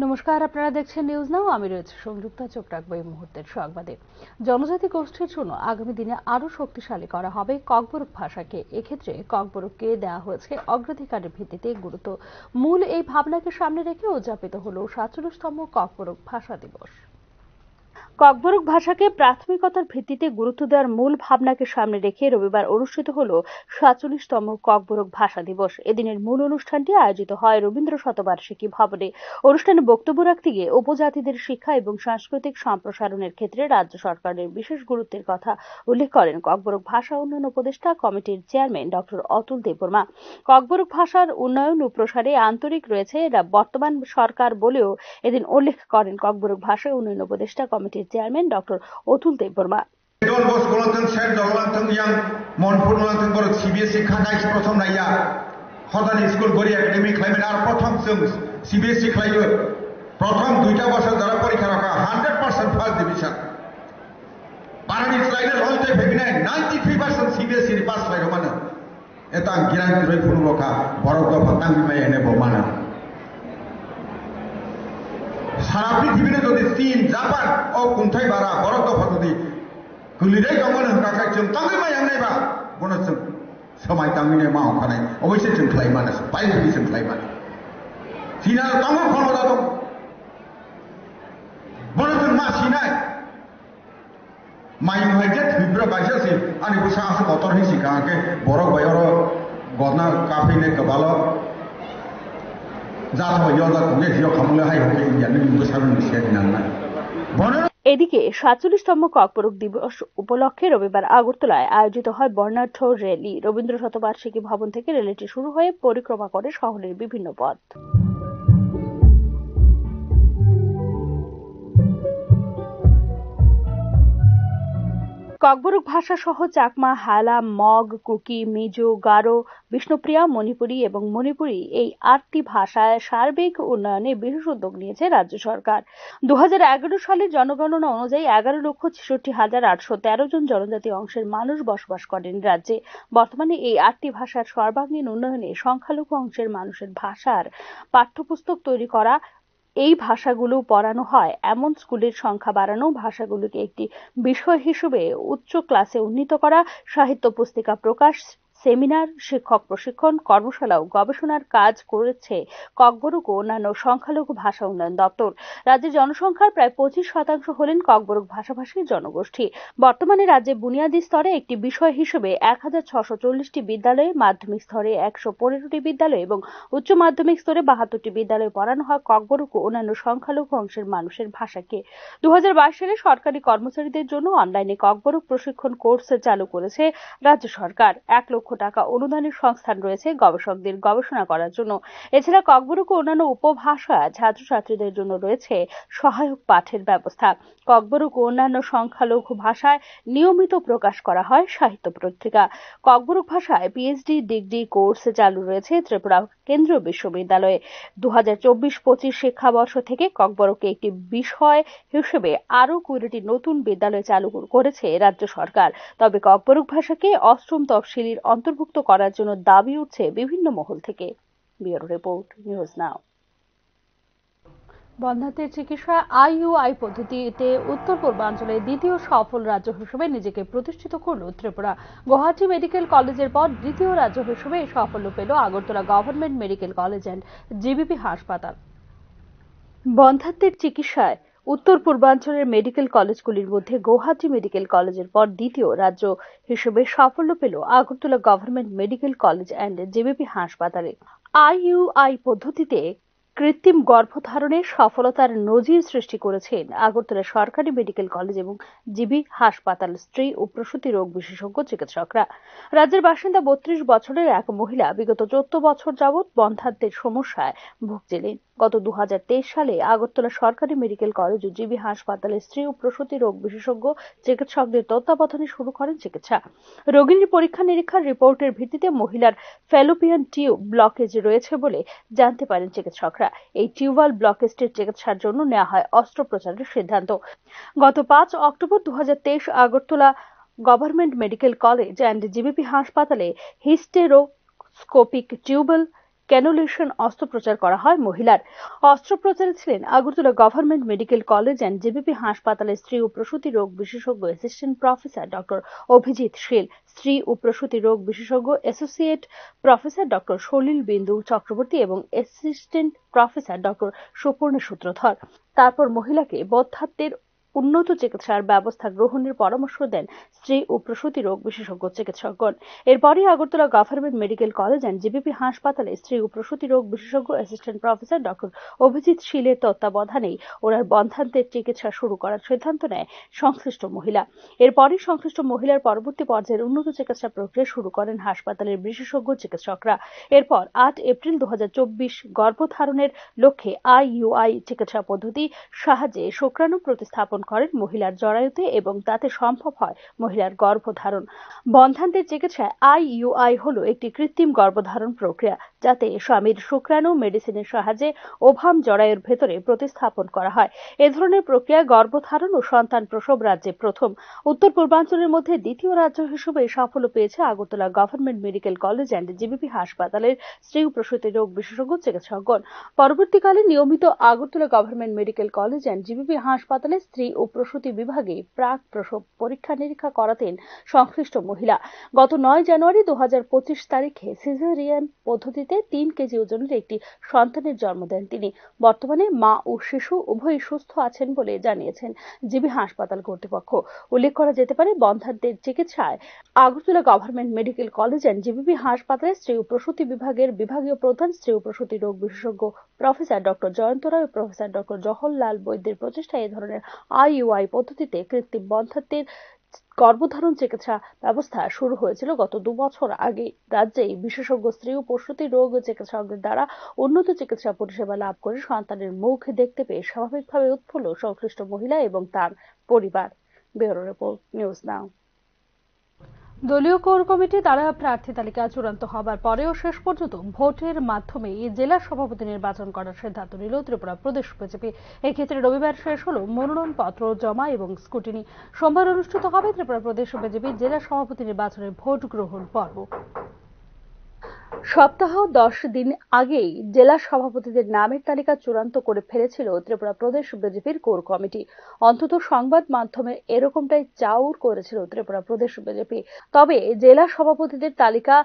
নমস্কার, আপনারা দেখছেন নিউজ নাও। আমি রয়েছে সংযুক্তা। চোখ রাখবো এই মুহূর্তের সংবাদে। জনজাতি গোষ্ঠীর জন্য আগামী দিনে আরো শক্তিশালী করা হবে ককবরক ভাষাকে। এক্ষেত্রে ককবরককে দেওয়া হয়েছে অগ্রাধিকারের ভিত্তিতে গুরুত্ব। মূল এই ভাবনাকে সামনে রেখে উদযাপিত হল 47তম ককবরক ভাষা দিবস। ককবরক ভাষাকে প্রাথমিকতার ভিত্তিতে গুরুত্ব দেওয়ার মূল ভাবনাকে সামনে রেখে রবিবার অনুষ্ঠিত হল 47তম ককবরক ভাষা দিবস। এদিনের মূল অনুষ্ঠানটি আয়োজিত হয় রবীন্দ্র শতবার্ষিকী ভবনে। অনুষ্ঠানে বক্তব্য রাখতে গিয়ে উপজাতিদের শিক্ষা এবং সাংস্কৃতিক সম্প্রসারণের ক্ষেত্রে রাজ্য সরকারের বিশেষ গুরুত্বের কথা উল্লেখ করেন ককবরক ভাষা উন্নয়ন উপদেষ্টা কমিটির চেয়ারম্যান ডক্টর অতুল দেববর্মা। ককবরক ভাষার উন্নয়ন ও প্রসারে আন্তরিক রয়েছে বর্তমান সরকার বলেও এদিন উল্লেখ করেন ককবরক ভাষা উন্নয়ন উপদেষ্টা কমিটির চেয়ারম্যান ডক্টর অতুল দেববর্মা। প্রথম 2টা বছর যারা পরীক্ষা রাখা 100% ফার্স্ট ডিভিশন বারানি স্লাইডে লইতে ভেবিনে 93% সিবিএসই নি পাস লাইরো মানে এটা জ্ঞান তুই ফুলবকা বড় দফা তাঙ্গি মাই এনে বমানা সারা পৃথিবীতে যদি চীন জাপান ও কুন্থাই বারা বড় দফা যদি গুলিরাই দমন কাকাই जों তাঙ্গি মাই এনেবা বনসম সময় তাঙ্গিনে মা ওখানে অবশ্যই जों খাই মানে পাইবি जों খাই মানে চীনা তাঙ্গ ক্ষমতা দं বনসম মা সিনাই মাই হইছে থিব্র বাইসাসি আনি বুসা আছে বতর হি সিকাকে বড় বয়র গনা কাফিনে কবাল জাতো ইয়দা কুগে জিও খামলে হাই হকে ইন্ডিয়ানে বুসারুন নিশেদি নান্না এদিকে 47তম ককবরক দিবস উপলক্ষে রবিবার আগরতলায় আয়োজিত হয় বর্ণাঢ্য র্যালি। রবীন্দ্র শতবার্ষিকী ভবন থেকে র্যালিটি শুরু হয়ে পরিক্রমা করে শহরের বিভিন্ন পথ। ককবরক ভাষা সহ চাকমা, হালা, মগ, কুকি, মিজো, গারো, বিষ্ণুপ্রিয়া, মণিপুরী এবং মণিপুরী এই 8টি ভাষায় সার্বিক উন্নয়নে বিশেষ উদ্যোগ নিয়েছে রাজ্য সরকার। 2011 সালের জনগণনা অনুযায়ী 11,66,813 জন জনজাতি অংশের মানুষ বসবাস করেন রাজ্যে। বর্তমানে এই 8টি ভাষার সর্বাঙ্গীন উন্নয়নে সংখ্যালঘু অংশের মানুষের ভাষার পাঠ্যপুস্তক তৈরি করা, এই ভাষাগুলো পড়ানো হয় এমন স্কুলের সংখ্যা বাড়ানো, ভাষাগুলোকে একটি বিষয় হিসেবে উচ্চ ক্লাসে উন্নীত করা, সাহিত্য পুস্তিকা প্রকাশ, সেমিনার, শিক্ষক প্রশিক্ষণ, কর্মশালা ও গবেষণার কাজ করেছে ককবরক ও অন্যান্য সংখ্যালঘু ভাষা উন্নয়ন দপ্তর। রাজ্যের জনসংখ্যার প্রায় 25% হলেন ককবরক ভাষাভাষী জনগোষ্ঠী। বর্তমানে রাজ্যে বুনিয়াদী স্তরে একটি বিষয় হিসেবে 1640টি বিদ্যালয়ে, মাধ্যমিক স্তরে 115টি বিদ্যালয়ে এবং উচ্চ মাধ্যমিক স্তরে 72টি বিদ্যালয়ে পড়ানো হয় ককবরক ও অন্যান্য সংখ্যালঘু অংশের মানুষের ভাষাকে। 2022 সালে সরকারি কর্মচারীদের জন্য অনলাইনে ককবরক প্রশিক্ষণ কোর্স চালু করেছে রাজ্য সরকার। 1 লক্ষ টাকা অনুদানের সংস্থান রয়েছে গবেষকদের গবেষণা করার জন্য। এছাড়া ককবরক ও অন্যান্য উপভাষা ছাত্রছাত্রীদের জন্য রয়েছে সহায়ক পাঠের ব্যবস্থা। ককবরক ও অন্যান্য সংখ্যালঘু ভাষায় নিয়মিত প্রকাশ করা হয় সাহিত্য পত্রিকা। ককবরক ভাষায় পিএইচডি ডিগ্রি কোর্স চালু রয়েছে ত্রিপুরা কেন্দ্রীয় বিশ্ববিদ্যালয়ে। 2024-25 শিক্ষাবর্ষ থেকে ককবরককে একটি বিষয় হিসেবে আরও 20টি নতুন বিদ্যালয় চালু করেছে রাজ্য সরকার। তবে ককবরক ভাষাকে 8ম তফসিলির অন্তর্ভুক্ত করার জন্য দাবি উঠছে বিভিন্ন মহল থেকে। Bureau report, news now. বন্ধ্যাত্বের চিকিৎসা আইইউআই পদ্ধতিতে উত্তর পূর্বাঞ্চলের দ্বিতীয় সফল রাজ্য হিসেবে নিজেকে প্রতিষ্ঠিত করল ত্রিপুরা। গুয়াহাটি মেডিকেল কলেজের পর দ্বিতীয় রাজ্য হিসেবে এই সাফল্য পেল Agartala government medical college and GBP হাসপাতাল। বন্ধ্যাত্বের চিকিৎসায় উত্তর পূর্বাঞ্চলের মেডিকেল কলেজগুলির মধ্যে গুয়াহাটি মেডিকেল কলেজের পর দ্বিতীয় রাজ্য হিসেবে সাফল্য পেল Agartala government medical college and GBP হাসপাতালে। আইইউআই পদ্ধতিতে কৃত্রিম গর্ভধারণের সফলতার নজির সৃষ্টি করেছেন আগরতলা সরকারি মেডিকেল কলেজ এবং জিবি হাসপাতাল স্ত্রী ও প্রসূতি রোগ বিশেষজ্ঞ চিকিৎসকরা। রাজ্যের বাসিন্দা 32 বছরের এক মহিলা বিগত 14 বছর যাবৎ বন্ধ্যাত্বের সমস্যায় ভুগছিলেন। গত 2023 সালে আগরতলা সরকারি মেডিকেল কলেজ ও জিবি হাসপাতালের স্ত্রী ও প্রসূতি রোগ বিশেষজ্ঞ চিকিৎসকদের তত্ত্বাবধানে শুরু করেন চিকিৎসা। রোগীর পরীক্ষা নিরীক্ষার রিপোর্টের ভিত্তিতে মহিলার ফ্যালোপিয়ান টিউব ব্লকেজ রয়েছে বলে জানতে পারেন চিকিৎসকরা। এই টিউবাল ব্লকেজটির চিকিৎসার জন্য নেওয়া হয় অস্ত্রোপচারের সিদ্ধান্ত। গত 5 October 2023 Agartala government medical college and GBP হাসপাতালে হিস্টেরোস্কোপিক টিউবাল ক্যানুলেশন অস্ত্রোপচার করা হয় মহিলার। অস্ত্রোপচারে ছিলেন Agartala government medical college and JBP হাসপাতালের স্ত্রী ও প্রসূতি রোগ বিশেষজ্ঞ অ্যাসিস্ট্যান্ট প্রফেসর ডক্টর অভিজিৎ শীল, স্ত্রী ও প্রসূতি রোগ বিশেষজ্ঞ অ্যাসোসিয়েট প্রফেসর ডক্টর সলিল বিন্দু চক্রবর্তী এবং অ্যাসিস্ট্যান্ট প্রফেসর ডক্টর সুপর্ণা সূত্রধর। তারপর মহিলাকে বন্ধ্যাত্বের উন্নত চিকিৎসার ব্যবস্থা গ্রহণের পরামর্শ দেন স্ত্রী ও প্রসূতি রোগ বিশেষজ্ঞ চিকিৎসকগণ। এরপরই Agartala government medical college and JBP হাসপাতালে স্ত্রী ও প্রসূতি রোগ বিশেষজ্ঞ অ্যাসিস্ট্যান্ট প্রফেসর ডক্টর অভিজিৎ শীলের তত্ত্বাবধানেই ওনার বন্ধ্যাত্বের চিকিৎসা শুরু করার সিদ্ধান্ত নেয় সংশ্লিষ্ট মহিলা। এরপরই সংশ্লিষ্ট মহিলার পরবর্তী পর্যায়ের উন্নত চিকিৎসা প্রক্রিয়া শুরু করেন হাসপাতালের বিশেষজ্ঞ চিকিৎসকরা। এরপর 8 এপ্রিল 2024 গর্ভধারণের লক্ষ্যে IUI চিকিৎসা পদ্ধতি সাহায্যে শুক্রাণু প্রতিস্থাপন করেন মহিলার জরায়ুতে এবং তাতে সম্ভব হয় মহিলার গর্ভধারণ। বন্ধ্যাত্বের চিকিৎসায় IUI হলো একটি কৃত্রিম গর্ভধারণ প্রক্রিয়া, যাতে স্বামীর শুক্রাণু মেডিসিনের সাহায্যে ওভাম জরায়ুর ভেতরে প্রতিস্থাপন করা হয়। এ ধরনের প্রক্রিয়া গর্ভধারণ ও সন্তান প্রসব রাজ্যে প্রথম। উত্তর পূর্বাঞ্চলের মধ্যে দ্বিতীয় রাজ্য হিসেবে সাফল্য পেয়েছে Agartala government medical college and JBP হাসপাতালের স্ত্রী ও প্রসূতি রোগ বিশেষজ্ঞ চিকিৎসকগণ। পরবর্তীকালে নিয়মিত Agartala government medical college and JBP হাসপাতালে স্ত্রী ও প্রসূতি বিভাগে প্রাক প্রসব পরীক্ষা নিরীক্ষা করাতেন সংশ্লিষ্ট মহিলা। গত 9 জানুয়ারি 2025 তারিখে সিজারিয়ান পদ্ধতিতে 3 কেজি ওজনের একটি সন্তানের জন্ম দেন তিনি। বর্তমানে মা ও শিশু উভয়ই সুস্থ আছেন বলে জানিয়েছেন জিবি হাসপাতাল কর্তৃপক্ষ। উল্লেখ করা যেতে পারে, বন্ধ্যাত্বের চিকিৎসায় Agartala government medical college and JBP হাসপাতালে স্ত্রী ও প্রসূতি বিভাগের বিভাগীয় প্রধান স্ত্রী ও প্রসূতি রোগ বিশেষজ্ঞ প্রফেসর ডক্টর জয়ন্ত রায় ও প্রফেসর ডক্টর জওহরলাল বৈদ্যের প্রচেষ্টায় এ ধরনের IUI পদ্ধতিতে কৃত্রিম বন্ধ্যাত্বের গর্ভধারণ চিকিৎসা ব্যবস্থা শুরু হয়েছিল গত 2 বছর আগে। রাজ্যেই বিশেষজ্ঞ স্ত্রী ও প্রসূতি রোগ চিকিৎসকদের দ্বারা উন্নত চিকিৎসা পরিষেবা লাভ করে সন্তানের মুখ দেখতে পেয়ে স্বাভাবিকভাবে উৎফুল্ল সংশ্লিষ্ট মহিলা এবং তার পরিবার। ব্যুরো রিপোর্ট, নিউজ নাও। দলীয় কোর কমিটি দ্বারা প্রার্থী তালিকা চূড়ান্ত হবার পরেও শেষ পর্যন্ত ভোটের মাধ্যমে জেলা সভাপতি নির্বাচন করার সিদ্ধান্ত নিল ত্রিপুরা প্রদেশ বিজেপি। এক্ষেত্রে রবিবার শেষ হল মনোনয়নপত্র জমা এবং স্ক্রুটিনি। সোমবার অনুষ্ঠিত হবে ত্রিপুরা প্রদেশ বিজেপি জেলা সভাপতি নির্বাচনের ভোট গ্রহণ পর্ব। সপ্তাহ 10 দিন আগেই জেলা সভাপতিদের নামের তালিকা চূড়ান্ত করে ফেলেছিল ত্রিপুরা প্রদেশ বিজেপির কোর কমিটি। অন্তত সংবাদ মাধ্যমে এরকমটাই চাউর করেছিল ত্রিপুরা প্রদেশ বিজেপি। তবে জেলা সভাপতিদের তালিকা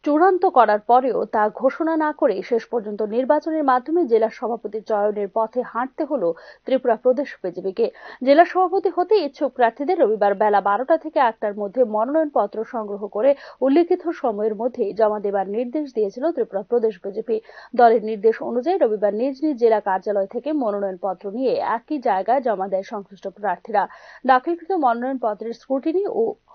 চূড়ান্ত করার পরেও তা ঘোষণা না করে শেষ পর্যন্ত নির্বাচনের মাধ্যমে জেলা সভাপতি চয়নের পথে হাঁটতে হল ত্রিপুরা প্রদেশ বিজেপিকে। জেলা সভাপতি হতে ইচ্ছুক প্রার্থীদের রবিবার বেলা 12টা থেকে 1টার মধ্যে মনোনয়নপত্র সংগ্রহ করে উল্লিখিত সময়ের মধ্যে জমা দেবার নির্দেশ দিয়েছিল ত্রিপুরা প্রদেশ বিজেপি। দলের নির্দেশ অনুযায়ী রবিবার নিজ নিজ জেলা কার্যালয় থেকে মনোনয়নপত্র নিয়ে একই জায়গায় জমা দেয় সংশ্লিষ্ট প্রার্থীরা। দাখিলকৃত মনোনয়নপত্রের স্ক্রুটিনি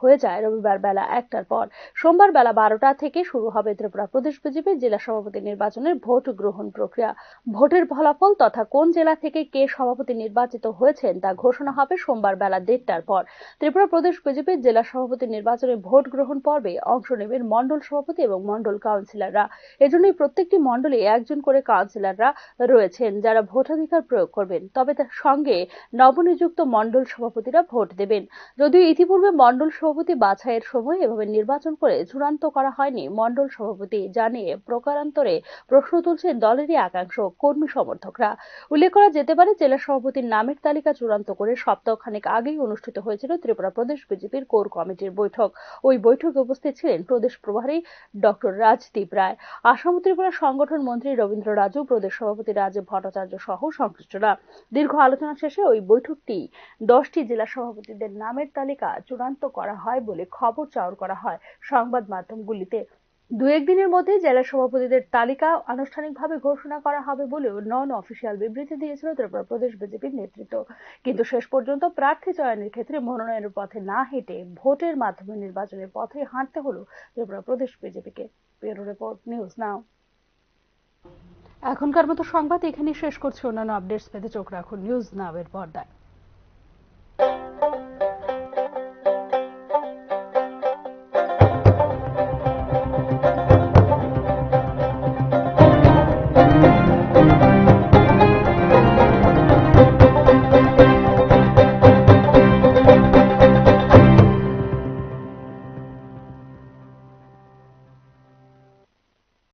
হয়ে যায় রবিবার বেলা 1টার পর। সোমবার বেলা 12টা থেকে শুরু হবে ত্রিপুরা প্রদেশ বিজেপির জেলা সভাপতি নির্বাচনের ভোট গ্রহণ প্রক্রিয়া। ভোটের ফলাফল তথা কোন জেলা থেকে কে সভাপতি নির্বাচিত হয়েছেন তা ঘোষণা হবে সোমবার বেলা 1টার পর। ত্রিপুরা প্রদেশ বিজেপির জেলা সভাপতি নির্বাচনে ভোট গ্রহণ পর্বে অংশ নেবেন মণ্ডল সভাপতি এবং মণ্ডল কাউন্সিলররা। এজন্যই প্রত্যেকটি মণ্ডলে একজন করে কাউন্সিলররা রয়েছেন যারা ভোটাধিকার প্রয়োগ করবেন। তবে তার সঙ্গে নবনিযুক্ত মণ্ডল সভাপতিরা ভোট দেবেন। যদিও ইতিপূর্বে মণ্ডল সভাপতি বাছাইয়ের সময় এভাবে নির্বাচন করে চূড়ান্ত করা হয়নি, মণ্ডল সভাপতি জানিয়ে প্রকারান্তরে প্রশ্ন তুলছেন দলেরই একাংশ কর্মী সমর্থকরা। উল্লেখ করা যেতে পারে, জেলা সভাপতির নামের তালিকা চূড়ান্ত করে সপ্তাহখানেক আগেই অনুষ্ঠিত হয়েছিল ত্রিপুরা প্রদেশ বিজেপির কোর কমিটির বৈঠক। ওই বৈঠকে উপস্থিত ছিলেন প্রদেশ প্রভারী ডক্টর রাজদীপ রায়, আসাম ত্রিপুরা সংগঠন মন্ত্রী রবীন্দ্র রাজু, প্রদেশ সভাপতি রাজীব ভট্টাচার্য সহ সংশ্লিষ্টরা। দীর্ঘ আলোচনা শেষে ওই বৈঠকটি 10টি জেলা সভাপতিদের নামের তালিকা চূড়ান্ত করা হয় বলে খবর চাউর করা হয় সংবাদ মাধ্যমগুলিতে। 2-1 দিনের মধ্যে জেলা সভাপতিদের তালিকা আনুষ্ঠানিকভাবে ঘোষণা করা হবে বলেও নন অফিসিয়াল বিবৃতি দিয়েছিল ত্রিপুরা প্রদেশ বিজেপির নেতৃত্ব। কিন্তু শেষ পর্যন্ত প্রার্থী চয়নের ক্ষেত্রে মনোনয়নের পথে না হেঁটে ভোটের মাধ্যমে নির্বাচনের পথে হাঁটতে হল ত্রিপুরা প্রদেশ বিজেপিকে। ব্যুরো রিপোর্ট, নিউজ নাও। এখনকার মতো সংবাদ এখানেই শেষ করছি। অন্যান্য আপডেটস পেতে চোখ রাখুন নিউজ নাও এর পর্দায়।